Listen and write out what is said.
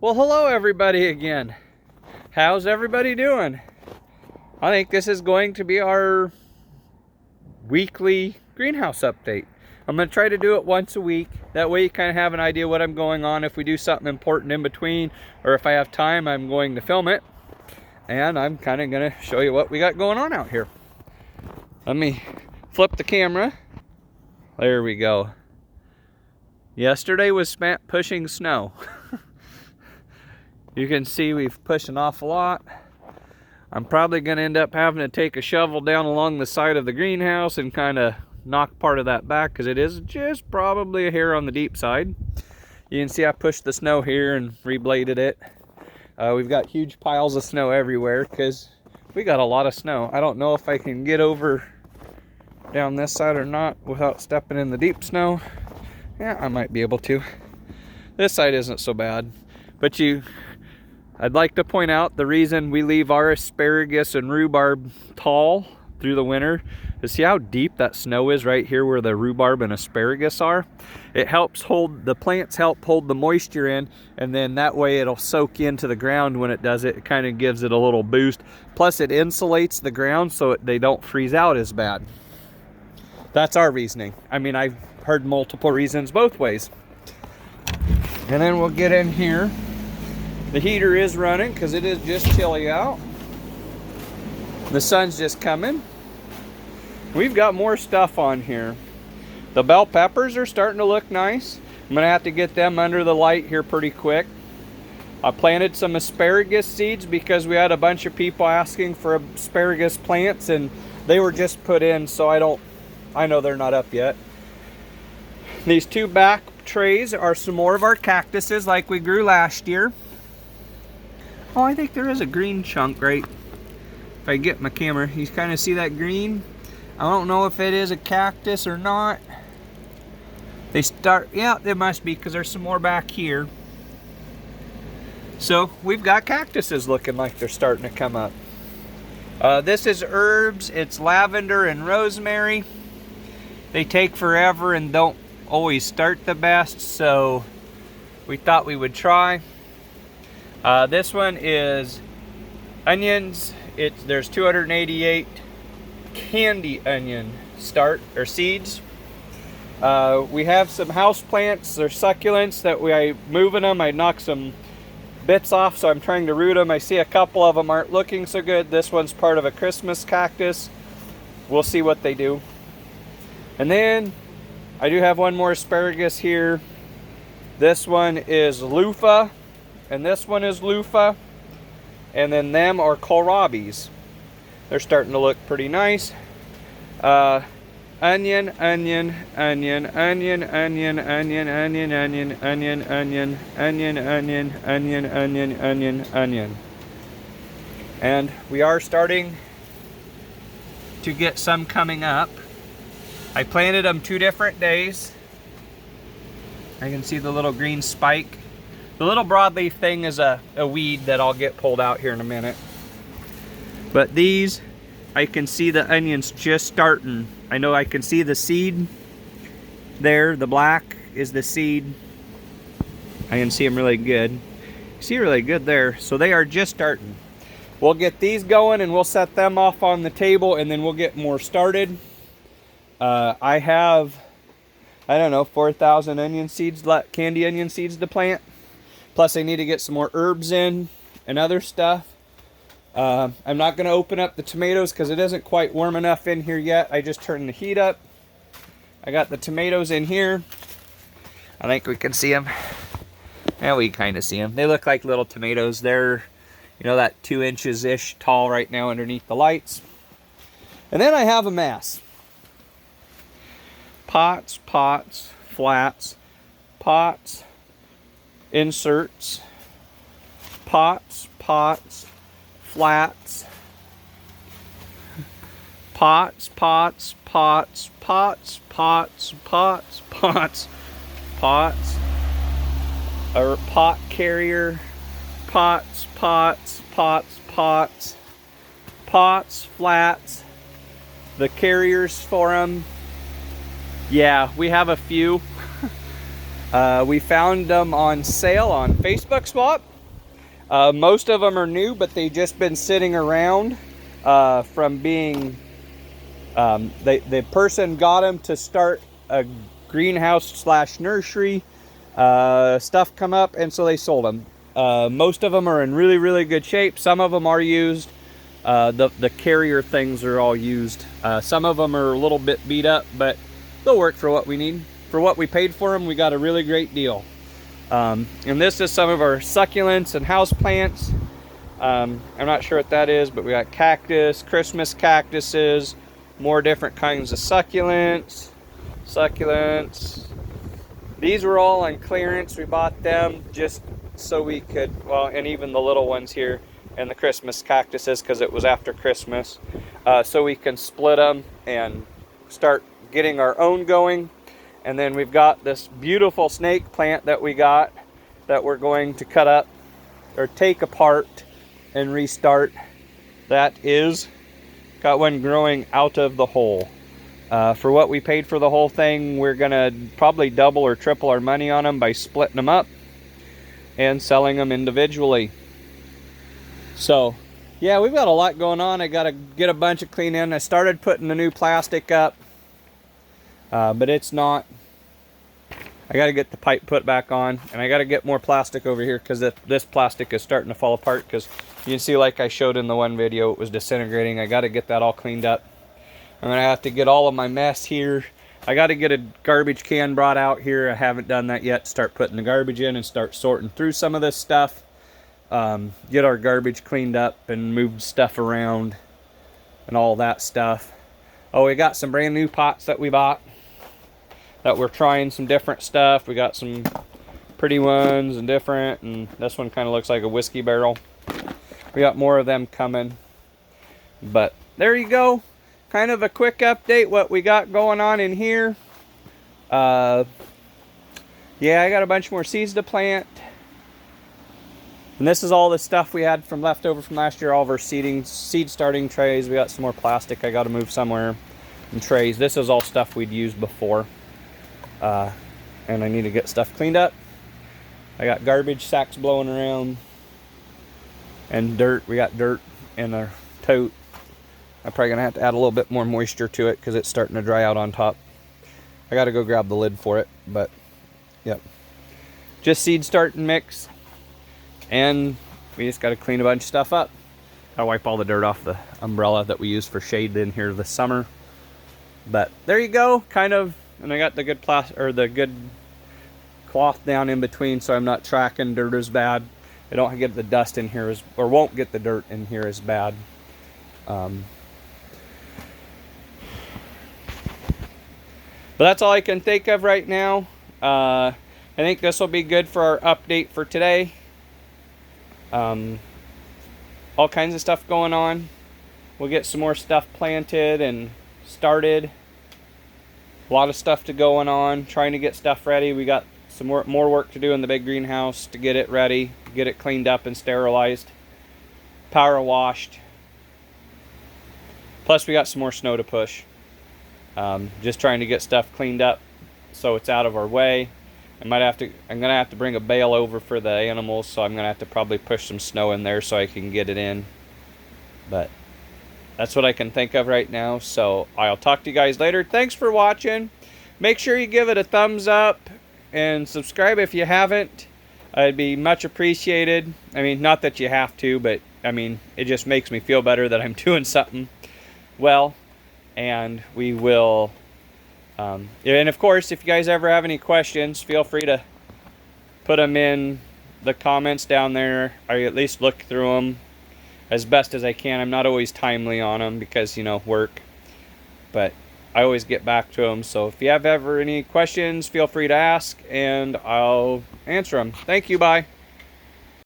Well, hello everybody again. How's everybody doing? I think this is going to be our weekly greenhouse update. I'm going to try to do it once a week. That way you kind of have an idea what I'm going on. If we do something important in between, or if I have time, I'm going to film it. And I'm kind of going to show you what we got going on out here. Let me flip the camera. There we go. Yesterday was spent pushing snow. You can see we've pushed an awful lot. I'm probably going to end up having to take a shovel down along the side of the greenhouse and kind of knock part of that back, because it is just probably a hair on the deep side. You can see I pushed the snow here and rebladed it. We've got huge piles of snow everywhere because we got a lot of snow. I don't know if I can get over down this side or not without stepping in the deep snow. Yeah, I might be able to. This side isn't so bad, but I'd like to point out the reason we leave our asparagus and rhubarb tall through the winter is see how deep that snow is right here where the rhubarb and asparagus are. It helps hold, the plants help hold the moisture in, and then that way it'll soak into the ground when it does it. It kind of gives it a little boost. Plus it insulates the ground so they don't freeze out as bad. That's our reasoning. I mean, I've heard multiple reasons both ways. And then we'll get in here. The heater is running because it is just chilly out. The sun's just coming. We've got more stuff on here. The bell peppers are starting to look nice. I'm gonna have to get them under the light here pretty quick. I planted some asparagus seeds because we had a bunch of people asking for asparagus plants and they were just put in, so I know they're not up yet. These two back trays are some more of our cactuses like we grew last year. Oh, I think there is a green chunk right. If I get my camera, you kind of see that green? I don't know if it is a cactus or not. Yeah, it must be because there's some more back here. So we've got cactuses looking like they're starting to come up. This is herbs. It's lavender and rosemary. They take forever and don't always start the best, so we thought we would try. This one is onions. There's 288 candy onion seeds. We have some house plants or succulents that I moving them. I knocked some bits off, so I'm trying to root them. I see a couple of them aren't looking so good. This one's part of a Christmas cactus. We'll see what they do. And then I do have one more asparagus here. This one is loofah. And this one is loofah, and then them are kohlrabies. They're starting to look pretty nice. Onion, onion, onion, onion, onion, onion, onion, onion, onion, onion, onion, onion, onion, onion, onion, onion. And we are starting to get some coming up. I planted them 2 different days. I can see the little green spike. The little broadleaf thing is a weed that I'll get pulled out here in a minute. But these, I can see the onions just starting. I know I can see the seed there. The black is the seed. I can see them really good. See really good there. So they are just starting. We'll get these going and we'll set them off on the table and then we'll get more started. I have, I don't know, 4,000 onion seeds, candy onion seeds to plant. Plus I need to get some more herbs in and other stuff. I'm not going to open up the tomatoes because it isn't quite warm enough in here yet. I just turned the heat up. I got the tomatoes in here. I think we can see them. Yeah, we kind of see them. They look like little tomatoes. They're, you know, that 2 inches-ish tall right now underneath the lights. And then I have a mess. Pots, flats, pots, inserts, pots, flats, pots, or pot carrier, pots, flats, the carriers for them. Yeah, we have a few. We found them on sale on Facebook Swap. Most of them are new, but they've just been sitting around from being, the person got them to start a greenhouse slash nursery. Stuff come up, and so they sold them. Most of them are in really, really good shape. Some of them are used. The carrier things are all used. Some of them are a little bit beat up, but they'll work for what we need. For what we paid for them, we got a really great deal. And this is some of our succulents and house plants. I'm not sure what that is, but we got cactus, Christmas cactuses, more different kinds of succulents. These were all on clearance. We bought them just so we could, well, and even the little ones here, and the Christmas cactuses, because it was after Christmas, so we can split them and start getting our own going. And then we've got this beautiful snake plant that we got that we're going to cut up or take apart and restart. That is, got one growing out of the hole. For what we paid for the whole thing, we're gonna probably double or triple our money on them by splitting them up and selling them individually. So yeah, we've got a lot going on. I gotta get a bunch of clean in. I started putting the new plastic up, but it's not. I gotta get the pipe put back on, and I gotta get more plastic over here because this plastic is starting to fall apart, because you can see, like I showed in the one video, it was disintegrating. I gotta get that all cleaned up. I'm gonna have to get all of my mess here. I gotta get a garbage can brought out here. I haven't done that yet. Start putting the garbage in and start sorting through some of this stuff. Get our garbage cleaned up and move stuff around and all that stuff. Oh, we got some brand new pots that we bought that we're trying some different stuff. We got some pretty ones and different, and this one kind of looks like a whiskey barrel. We got more of them coming. But there you go. Kind of a quick update what we got going on in here. Yeah, I got a bunch more seeds to plant. And this is all the stuff we had from leftover from last year, all of our seed starting trays. We got some more plastic I got to move somewhere, and trays. This is all stuff we'd used before. And I need to get stuff cleaned up. I got garbage sacks blowing around and dirt. We got dirt in our tote. I'm probably gonna have to add a little bit more moisture to it because it's starting to dry out on top. I gotta go grab the lid for it, but yep. Just seed starting mix, and we just gotta clean a bunch of stuff up. Gotta wipe all the dirt off the umbrella that we used for shade in here this summer. But there you go, kind of. And I got the good the good cloth down in between, so I'm not tracking dirt as bad. I don't get the dust in here or won't get the dirt in here as bad. But that's all I can think of right now. I think this will be good for our update for today. All kinds of stuff going on. We'll get some more stuff planted and started. A lot of stuff to going on, trying to get stuff ready. We got some more work to do in the big greenhouse to get it ready, get it cleaned up and sterilized, power washed. Plus we got some more snow to push. Just trying to get stuff cleaned up so it's out of our way. I'm gonna have to bring a bale over for the animals, so I'm gonna have to probably push some snow in there so I can get it in. But that's what I can think of right now, so I'll talk to you guys later. Thanks for watching. Make sure you give it a thumbs up and subscribe if you haven't. It'd be much appreciated. I mean, not that you have to, but I mean, it just makes me feel better that I'm doing something well. And we will, and of course, if you guys ever have any questions, feel free to put them in the comments down there, or at least look through them as best as I can. I'm not always timely on them because, you know, work, but I always get back to them. So if you have ever any questions, feel free to ask and I'll answer them. Thank you. Bye.